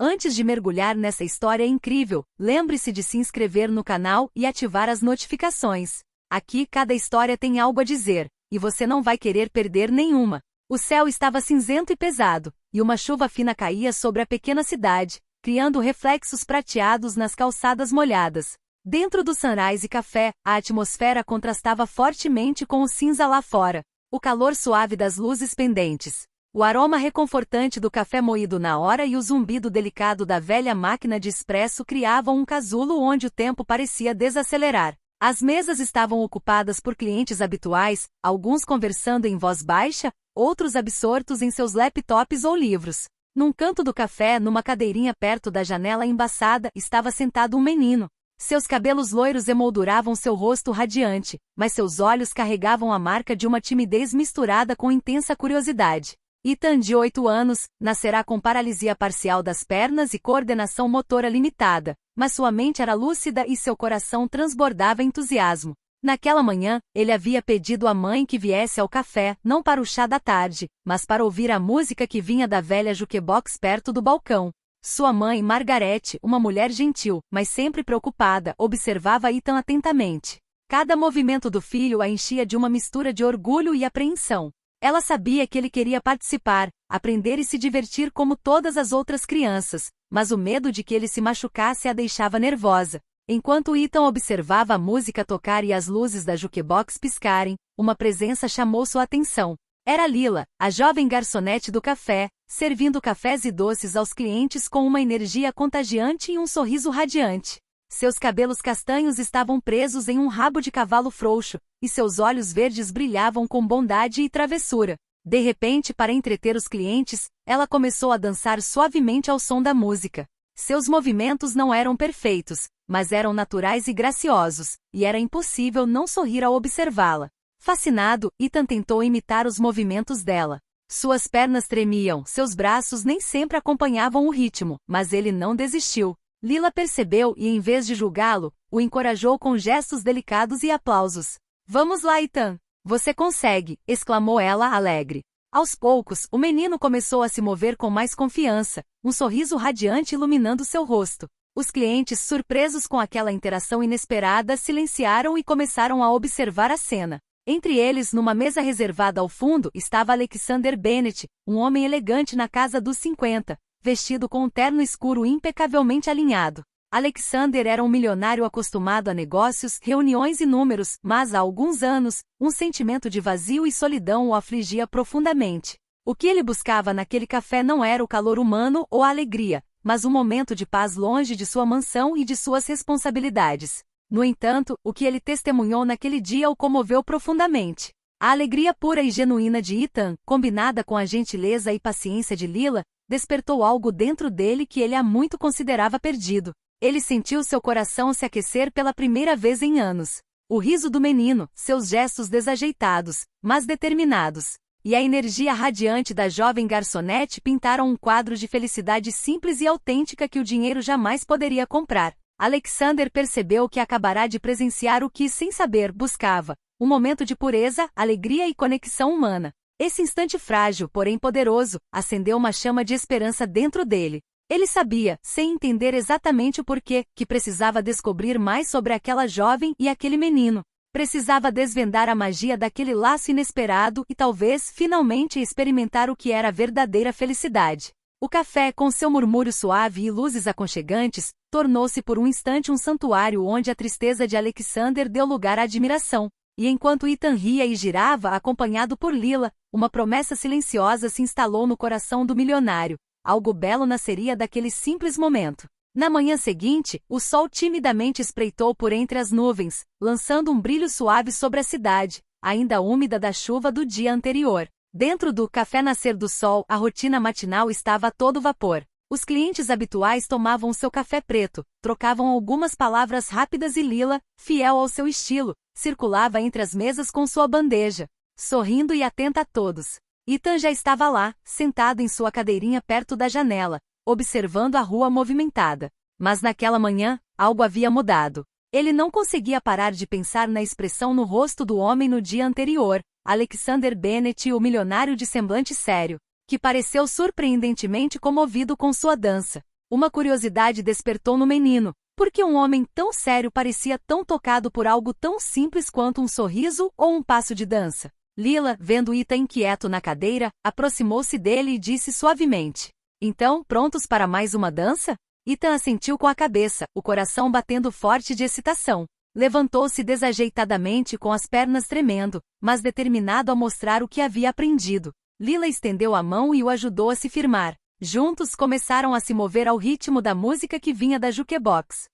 Antes de mergulhar nessa história incrível, lembre-se de se inscrever no canal e ativar as notificações. Aqui cada história tem algo a dizer, e você não vai querer perder nenhuma. O céu estava cinzento e pesado, e uma chuva fina caía sobre a pequena cidade, criando reflexos prateados nas calçadas molhadas. Dentro do Sunrise Café, a atmosfera contrastava fortemente com o cinza lá fora, o calor suave das luzes pendentes, o aroma reconfortante do café moído na hora e o zumbido delicado da velha máquina de expresso criavam um casulo onde o tempo parecia desacelerar. As mesas estavam ocupadas por clientes habituais, alguns conversando em voz baixa, outros absortos em seus laptops ou livros. Num canto do café, numa cadeirinha perto da janela embaçada, estava sentado um menino. Seus cabelos loiros emolduravam seu rosto radiante, mas seus olhos carregavam a marca de uma timidez misturada com intensa curiosidade. Ethan, de 8 anos, nascerá com paralisia parcial das pernas e coordenação motora limitada, mas sua mente era lúcida e seu coração transbordava entusiasmo. Naquela manhã, ele havia pedido à mãe que viesse ao café, não para o chá da tarde, mas para ouvir a música que vinha da velha jukebox perto do balcão. Sua mãe, Margarete, uma mulher gentil, mas sempre preocupada, observava Ethan atentamente. Cada movimento do filho a enchia de uma mistura de orgulho e apreensão. Ela sabia que ele queria participar, aprender e se divertir como todas as outras crianças, mas o medo de que ele se machucasse a deixava nervosa. Enquanto Ethan observava a música tocar e as luzes da jukebox piscarem, uma presença chamou sua atenção. Era Lila, a jovem garçonete do café, servindo cafés e doces aos clientes com uma energia contagiante e um sorriso radiante. Seus cabelos castanhos estavam presos em um rabo de cavalo frouxo, e seus olhos verdes brilhavam com bondade e travessura. De repente, para entreter os clientes, ela começou a dançar suavemente ao som da música. Seus movimentos não eram perfeitos, mas eram naturais e graciosos, e era impossível não sorrir ao observá-la. Fascinado, Ethan tentou imitar os movimentos dela. Suas pernas tremiam, seus braços nem sempre acompanhavam o ritmo, mas ele não desistiu. Lila percebeu e, em vez de julgá-lo, o encorajou com gestos delicados e aplausos. "Vamos lá, Ethan! Você consegue!" exclamou ela alegre. Aos poucos, o menino começou a se mover com mais confiança, um sorriso radiante iluminando seu rosto. Os clientes, surpresos com aquela interação inesperada, silenciaram e começaram a observar a cena. Entre eles, numa mesa reservada ao fundo, estava Alexander Bennett, um homem elegante na casa dos 50, vestido com um terno escuro impecavelmente alinhado. Alexander era um milionário acostumado a negócios, reuniões e números, mas há alguns anos, um sentimento de vazio e solidão o afligia profundamente. O que ele buscava naquele café não era o calor humano ou a alegria, mas um momento de paz longe de sua mansão e de suas responsabilidades. No entanto, o que ele testemunhou naquele dia o comoveu profundamente. A alegria pura e genuína de Ethan, combinada com a gentileza e paciência de Lila, despertou algo dentro dele que ele há muito considerava perdido. Ele sentiu seu coração se aquecer pela primeira vez em anos. O riso do menino, seus gestos desajeitados, mas determinados, e a energia radiante da jovem garçonete pintaram um quadro de felicidade simples e autêntica que o dinheiro jamais poderia comprar. Alexander percebeu que acabará de presenciar o que, sem saber, buscava: um momento de pureza, alegria e conexão humana. Esse instante frágil, porém poderoso, acendeu uma chama de esperança dentro dele. Ele sabia, sem entender exatamente o porquê, que precisava descobrir mais sobre aquela jovem e aquele menino. Precisava desvendar a magia daquele laço inesperado e talvez, finalmente, experimentar o que era a verdadeira felicidade. O café, com seu murmúrio suave e luzes aconchegantes, tornou-se por um instante um santuário onde a tristeza de Alexander deu lugar à admiração. E enquanto Ethan ria e girava, acompanhado por Lila, uma promessa silenciosa se instalou no coração do milionário. Algo belo nasceria daquele simples momento. Na manhã seguinte, o sol timidamente espreitou por entre as nuvens, lançando um brilho suave sobre a cidade, ainda úmida da chuva do dia anterior. Dentro do Café Nascer do Sol, a rotina matinal estava a todo vapor. Os clientes habituais tomavam seu café preto, trocavam algumas palavras rápidas e Lila, fiel ao seu estilo, circulava entre as mesas com sua bandeja, sorrindo e atenta a todos. Ethan já estava lá, sentado em sua cadeirinha perto da janela, observando a rua movimentada. Mas naquela manhã, algo havia mudado. Ele não conseguia parar de pensar na expressão no rosto do homem no dia anterior, Alexander Bennett, o milionário de semblante sério, que pareceu surpreendentemente comovido com sua dança. Uma curiosidade despertou no menino. Por que um homem tão sério parecia tão tocado por algo tão simples quanto um sorriso ou um passo de dança? Lila, vendo Ethan inquieto na cadeira, aproximou-se dele e disse suavemente: Então, prontos para mais uma dança? Ethan assentiu com a cabeça, o coração batendo forte de excitação. Levantou-se desajeitadamente com as pernas tremendo, mas determinado a mostrar o que havia aprendido. Lila estendeu a mão e o ajudou a se firmar. Juntos começaram a se mover ao ritmo da música que vinha da jukebox.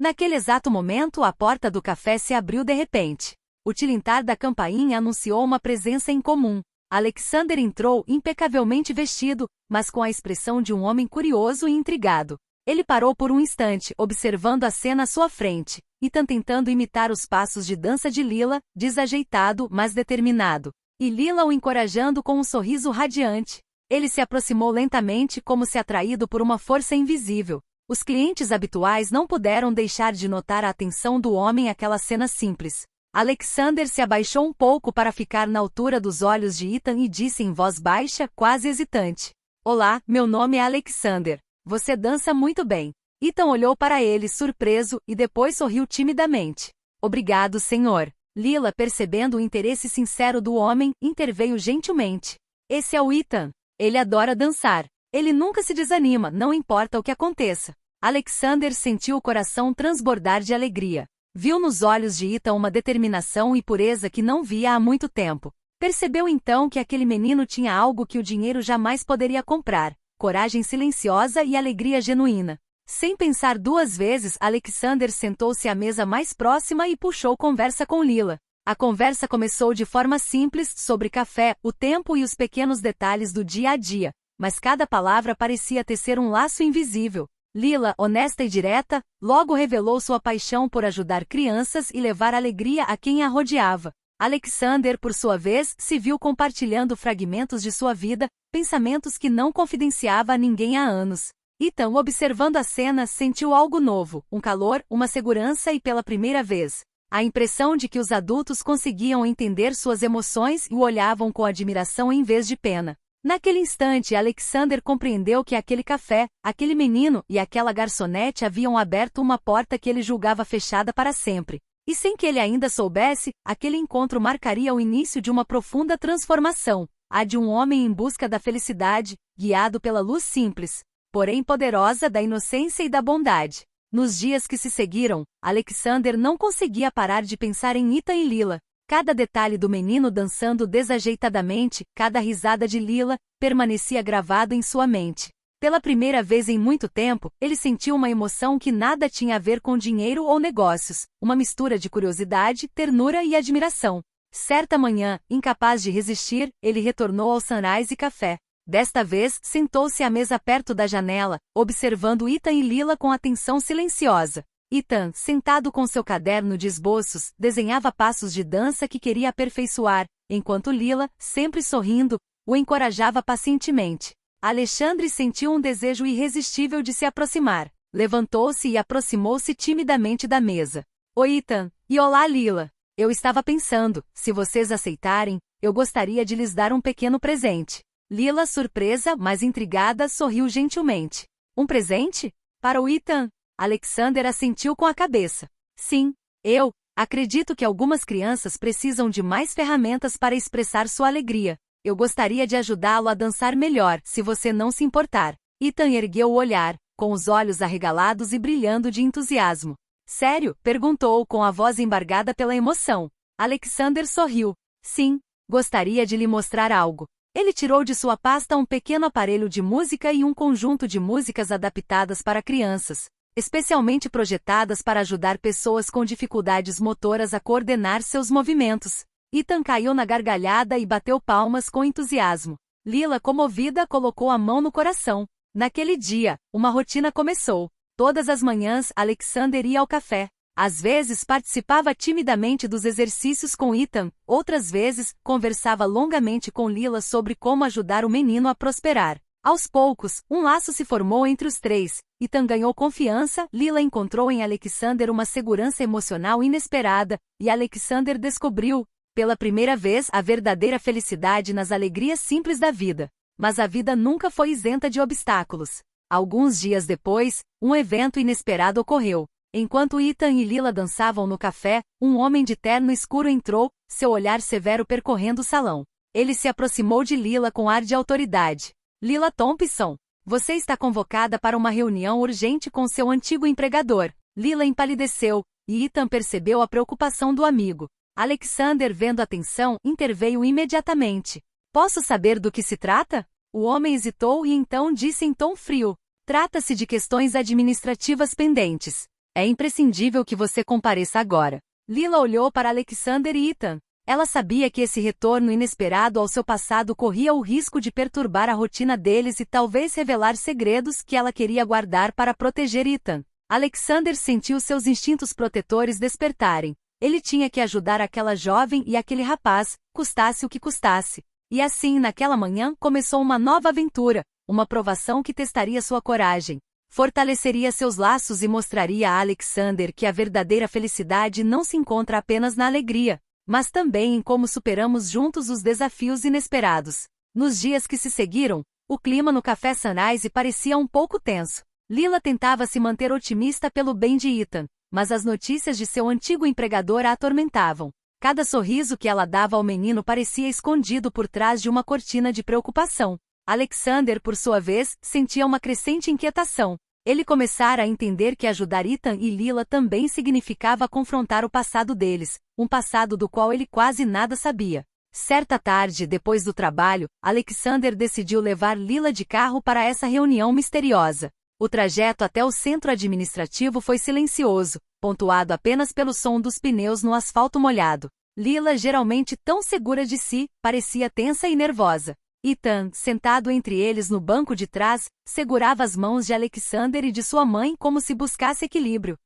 Naquele exato momento, a porta do café se abriu de repente. O tilintar da campainha anunciou uma presença incomum. Alexander entrou impecavelmente vestido, mas com a expressão de um homem curioso e intrigado. Ele parou por um instante, observando a cena à sua frente, Ethan tentando imitar os passos de dança de Lila, desajeitado, mas determinado. E Lila o encorajando com um sorriso radiante. Ele se aproximou lentamente, como se atraído por uma força invisível. Os clientes habituais não puderam deixar de notar a atenção do homem àquela cena simples. Alexander se abaixou um pouco para ficar na altura dos olhos de Ethan e disse em voz baixa, quase hesitante: Olá, meu nome é Alexander. Você dança muito bem. Ethan olhou para ele surpreso e depois sorriu timidamente. Obrigado, senhor. Lila, percebendo o interesse sincero do homem, interveio gentilmente. Esse é o Ethan. Ele adora dançar. Ele nunca se desanima, não importa o que aconteça. Alexander sentiu o coração transbordar de alegria. Viu nos olhos de Ethan uma determinação e pureza que não via há muito tempo. Percebeu então que aquele menino tinha algo que o dinheiro jamais poderia comprar: coragem silenciosa e alegria genuína. Sem pensar duas vezes, Alexander sentou-se à mesa mais próxima e puxou conversa com Lila. A conversa começou de forma simples, sobre café, o tempo e os pequenos detalhes do dia a dia, mas cada palavra parecia tecer um laço invisível. Lila, honesta e direta, logo revelou sua paixão por ajudar crianças e levar alegria a quem a rodeava. Alexander, por sua vez, se viu compartilhando fragmentos de sua vida, pensamentos que não confidenciava a ninguém há anos. Ethan, observando a cena, sentiu algo novo, um calor, uma segurança e, pela primeira vez, a impressão de que os adultos conseguiam entender suas emoções e o olhavam com admiração em vez de pena. Naquele instante, Alexander compreendeu que aquele café, aquele menino e aquela garçonete haviam aberto uma porta que ele julgava fechada para sempre. E sem que ele ainda soubesse, aquele encontro marcaria o início de uma profunda transformação, a de um homem em busca da felicidade, guiado pela luz simples, porém poderosa da inocência e da bondade. Nos dias que se seguiram, Alexander não conseguia parar de pensar em Ethan e Lila. Cada detalhe do menino dançando desajeitadamente, cada risada de Lila, permanecia gravado em sua mente. Pela primeira vez em muito tempo, ele sentiu uma emoção que nada tinha a ver com dinheiro ou negócios, uma mistura de curiosidade, ternura e admiração. Certa manhã, incapaz de resistir, ele retornou ao Sunrise Café. Desta vez, sentou-se à mesa perto da janela, observando Ethan e Lila com atenção silenciosa. Ethan, sentado com seu caderno de esboços, desenhava passos de dança que queria aperfeiçoar, enquanto Lila, sempre sorrindo, o encorajava pacientemente. Alexandre sentiu um desejo irresistível de se aproximar. Levantou-se e aproximou-se timidamente da mesa. Oi, Ethan. E olá, Lila. Eu estava pensando, se vocês aceitarem, eu gostaria de lhes dar um pequeno presente. Lila, surpresa, mas intrigada, sorriu gentilmente. Um presente? Para o Ethan? Alexander assentiu com a cabeça. Sim, eu acredito que algumas crianças precisam de mais ferramentas para expressar sua alegria. Eu gostaria de ajudá-lo a dançar melhor, se você não se importar. Ethan ergueu o olhar, com os olhos arregalados e brilhando de entusiasmo. Sério? Perguntou com a voz embargada pela emoção. Alexander sorriu. Sim, gostaria de lhe mostrar algo. Ele tirou de sua pasta um pequeno aparelho de música e um conjunto de músicas adaptadas para crianças, especialmente projetadas para ajudar pessoas com dificuldades motoras a coordenar seus movimentos. Ethan caiu na gargalhada e bateu palmas com entusiasmo. Lila, comovida, colocou a mão no coração. Naquele dia, uma rotina começou. Todas as manhãs, Alexander ia ao café. Às vezes participava timidamente dos exercícios com Ethan, outras vezes, conversava longamente com Lila sobre como ajudar o menino a prosperar. Aos poucos, um laço se formou entre os três. Ethan ganhou confiança, Lila encontrou em Alexander uma segurança emocional inesperada, e Alexander descobriu, pela primeira vez, a verdadeira felicidade nas alegrias simples da vida. Mas a vida nunca foi isenta de obstáculos. Alguns dias depois, um evento inesperado ocorreu. Enquanto Ethan e Lila dançavam no café, um homem de terno escuro entrou, seu olhar severo percorrendo o salão. Ele se aproximou de Lila com ar de autoridade. Lila Thompson, você está convocada para uma reunião urgente com seu antigo empregador. Lila empalideceu, e Ethan percebeu a preocupação do amigo. Alexander, vendo a tensão, interveio imediatamente. Posso saber do que se trata? O homem hesitou e então disse em tom frio. Trata-se de questões administrativas pendentes. É imprescindível que você compareça agora. Lila olhou para Alexander e Ethan. Ela sabia que esse retorno inesperado ao seu passado corria o risco de perturbar a rotina deles e talvez revelar segredos que ela queria guardar para proteger Ethan. Alexander sentiu seus instintos protetores despertarem. Ele tinha que ajudar aquela jovem e aquele rapaz, custasse o que custasse. E assim, naquela manhã, começou uma nova aventura, uma provação que testaria sua coragem. Fortaleceria seus laços e mostraria a Alexander que a verdadeira felicidade não se encontra apenas na alegria, mas também em como superamos juntos os desafios inesperados. Nos dias que se seguiram, o clima no Café Sunrise parecia um pouco tenso. Lila tentava se manter otimista pelo bem de Ethan, mas as notícias de seu antigo empregador a atormentavam. Cada sorriso que ela dava ao menino parecia escondido por trás de uma cortina de preocupação. Alexander, por sua vez, sentia uma crescente inquietação. Ele começara a entender que ajudar Ethan e Lila também significava confrontar o passado deles, um passado do qual ele quase nada sabia. Certa tarde, depois do trabalho, Alexander decidiu levar Lila de carro para essa reunião misteriosa. O trajeto até o centro administrativo foi silencioso, pontuado apenas pelo som dos pneus no asfalto molhado. Lila, geralmente tão segura de si, parecia tensa e nervosa. Ethan, sentado entre eles no banco de trás, segurava as mãos de Alexander e de sua mãe como se buscasse equilíbrio.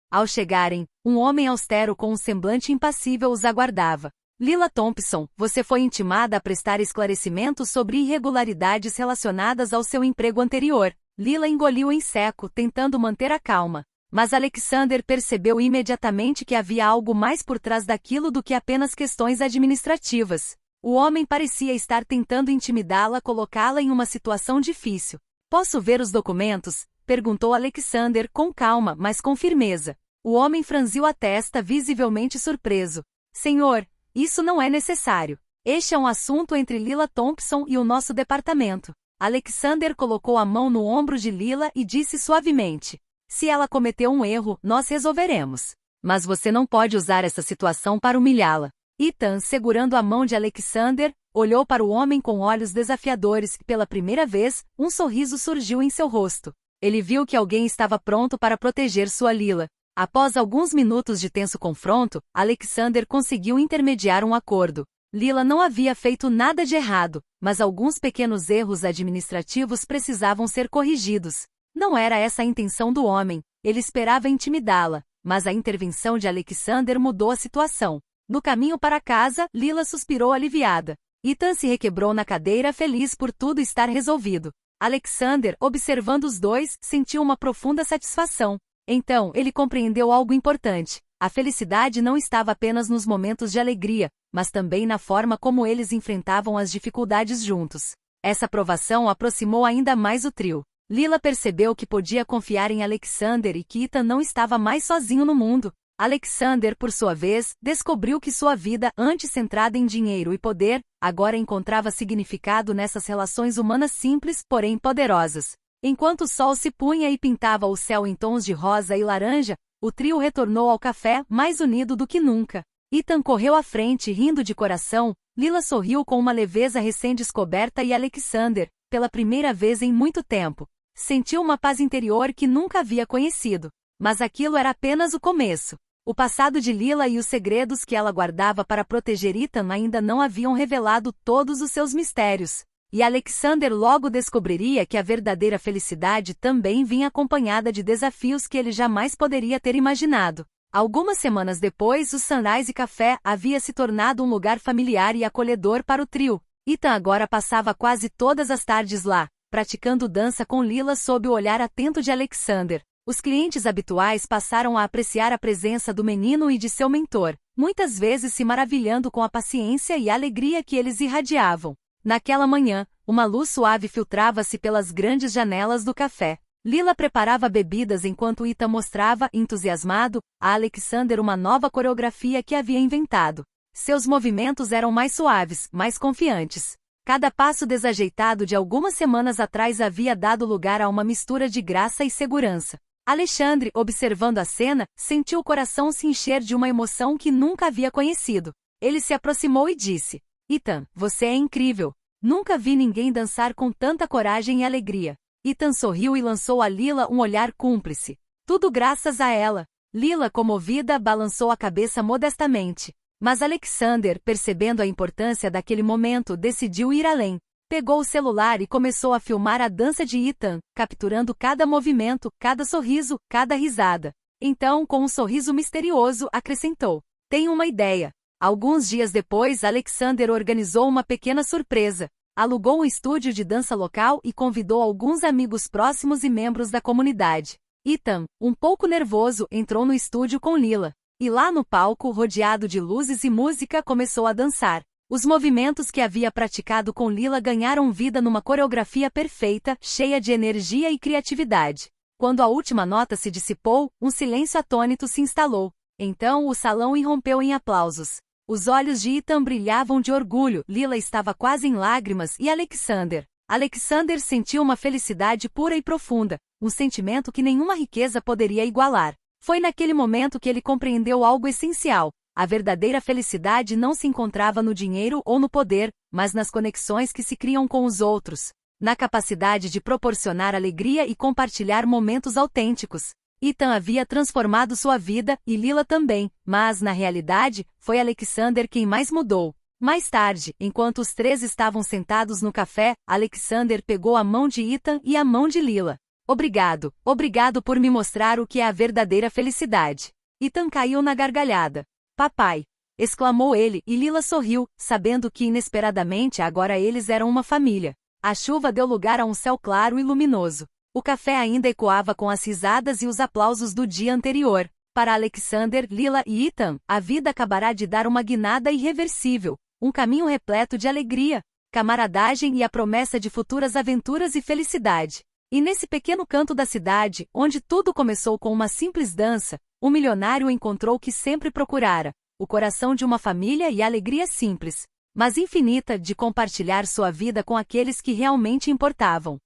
Ao chegarem, um homem austero com um semblante impassível os aguardava. Lila Thompson, você foi intimada a prestar esclarecimentos sobre irregularidades relacionadas ao seu emprego anterior. Lila engoliu em seco, tentando manter a calma. Mas Alexander percebeu imediatamente que havia algo mais por trás daquilo do que apenas questões administrativas. O homem parecia estar tentando intimidá-la, colocá-la em uma situação difícil. Posso ver os documentos? Perguntou Alexander com calma, mas com firmeza. O homem franziu a testa, visivelmente surpreso. Senhor, isso não é necessário. Este é um assunto entre Lila Thompson e o nosso departamento. Alexander colocou a mão no ombro de Lila e disse suavemente. Se ela cometeu um erro, nós resolveremos. Mas você não pode usar essa situação para humilhá-la. Ethan, segurando a mão de Alexander, olhou para o homem com olhos desafiadores e, pela primeira vez, um sorriso surgiu em seu rosto. Ele viu que alguém estava pronto para proteger sua Lila. Após alguns minutos de tenso confronto, Alexander conseguiu intermediar um acordo. Lila não havia feito nada de errado, mas alguns pequenos erros administrativos precisavam ser corrigidos. Não era essa a intenção do homem, ele esperava intimidá-la, mas a intervenção de Alexander mudou a situação. No caminho para casa, Lila suspirou aliviada. Ethan se requebrou na cadeira feliz por tudo estar resolvido. Alexander, observando os dois, sentiu uma profunda satisfação. Então, ele compreendeu algo importante. A felicidade não estava apenas nos momentos de alegria, mas também na forma como eles enfrentavam as dificuldades juntos. Essa provação aproximou ainda mais o trio. Lila percebeu que podia confiar em Alexander e que Ethan não estava mais sozinho no mundo. Alexander, por sua vez, descobriu que sua vida, antes centrada em dinheiro e poder, agora encontrava significado nessas relações humanas simples, porém poderosas. Enquanto o sol se punha e pintava o céu em tons de rosa e laranja, o trio retornou ao café, mais unido do que nunca. Ethan correu à frente rindo de coração, Lila sorriu com uma leveza recém-descoberta e Alexander, pela primeira vez em muito tempo, sentiu uma paz interior que nunca havia conhecido. Mas aquilo era apenas o começo. O passado de Lila e os segredos que ela guardava para proteger Ethan ainda não haviam revelado todos os seus mistérios. E Alexander logo descobriria que a verdadeira felicidade também vinha acompanhada de desafios que ele jamais poderia ter imaginado. Algumas semanas depois, o Sunrise Café havia se tornado um lugar familiar e acolhedor para o trio. Ethan agora passava quase todas as tardes lá, praticando dança com Lila sob o olhar atento de Alexander. Os clientes habituais passaram a apreciar a presença do menino e de seu mentor, muitas vezes se maravilhando com a paciência e a alegria que eles irradiavam. Naquela manhã, uma luz suave filtrava-se pelas grandes janelas do café. Lila preparava bebidas enquanto Ethan mostrava, entusiasmado, a Alexander uma nova coreografia que havia inventado. Seus movimentos eram mais suaves, mais confiantes. Cada passo desajeitado de algumas semanas atrás havia dado lugar a uma mistura de graça e segurança. Alexandre, observando a cena, sentiu o coração se encher de uma emoção que nunca havia conhecido. Ele se aproximou e disse: Ethan, você é incrível. Nunca vi ninguém dançar com tanta coragem e alegria. Ethan sorriu e lançou a Lila um olhar cúmplice. Tudo graças a ela. Lila, comovida, balançou a cabeça modestamente. Mas Alexander, percebendo a importância daquele momento, decidiu ir além. Pegou o celular e começou a filmar a dança de Ethan, capturando cada movimento, cada sorriso, cada risada. Então, com um sorriso misterioso, acrescentou: tenho uma ideia. Alguns dias depois, Alexander organizou uma pequena surpresa. Alugou um estúdio de dança local e convidou alguns amigos próximos e membros da comunidade. Ethan, um pouco nervoso, entrou no estúdio com Lila. E lá no palco, rodeado de luzes e música, começou a dançar. Os movimentos que havia praticado com Lila ganharam vida numa coreografia perfeita, cheia de energia e criatividade. Quando a última nota se dissipou, um silêncio atônito se instalou. Então o salão irrompeu em aplausos. Os olhos de Ethan brilhavam de orgulho, Lila estava quase em lágrimas e Alexander sentiu uma felicidade pura e profunda, um sentimento que nenhuma riqueza poderia igualar. Foi naquele momento que ele compreendeu algo essencial. A verdadeira felicidade não se encontrava no dinheiro ou no poder, mas nas conexões que se criam com os outros, na capacidade de proporcionar alegria e compartilhar momentos autênticos. Ethan havia transformado sua vida, e Lila também, mas, na realidade, foi Alexander quem mais mudou. Mais tarde, enquanto os três estavam sentados no café, Alexander pegou a mão de Ethan e a mão de Lila. Obrigado por me mostrar o que é a verdadeira felicidade. Ethan caiu na gargalhada. Papai! Exclamou ele, e Lila sorriu, sabendo que inesperadamente agora eles eram uma família. A chuva deu lugar a um céu claro e luminoso. O café ainda ecoava com as risadas e os aplausos do dia anterior. Para Alexander, Lila e Ethan, a vida acabará de dar uma guinada irreversível, um caminho repleto de alegria, camaradagem e a promessa de futuras aventuras e felicidade. E nesse pequeno canto da cidade, onde tudo começou com uma simples dança, o milionário encontrou o que sempre procurara: o coração de uma família e a alegria simples, mas infinita, de compartilhar sua vida com aqueles que realmente importavam.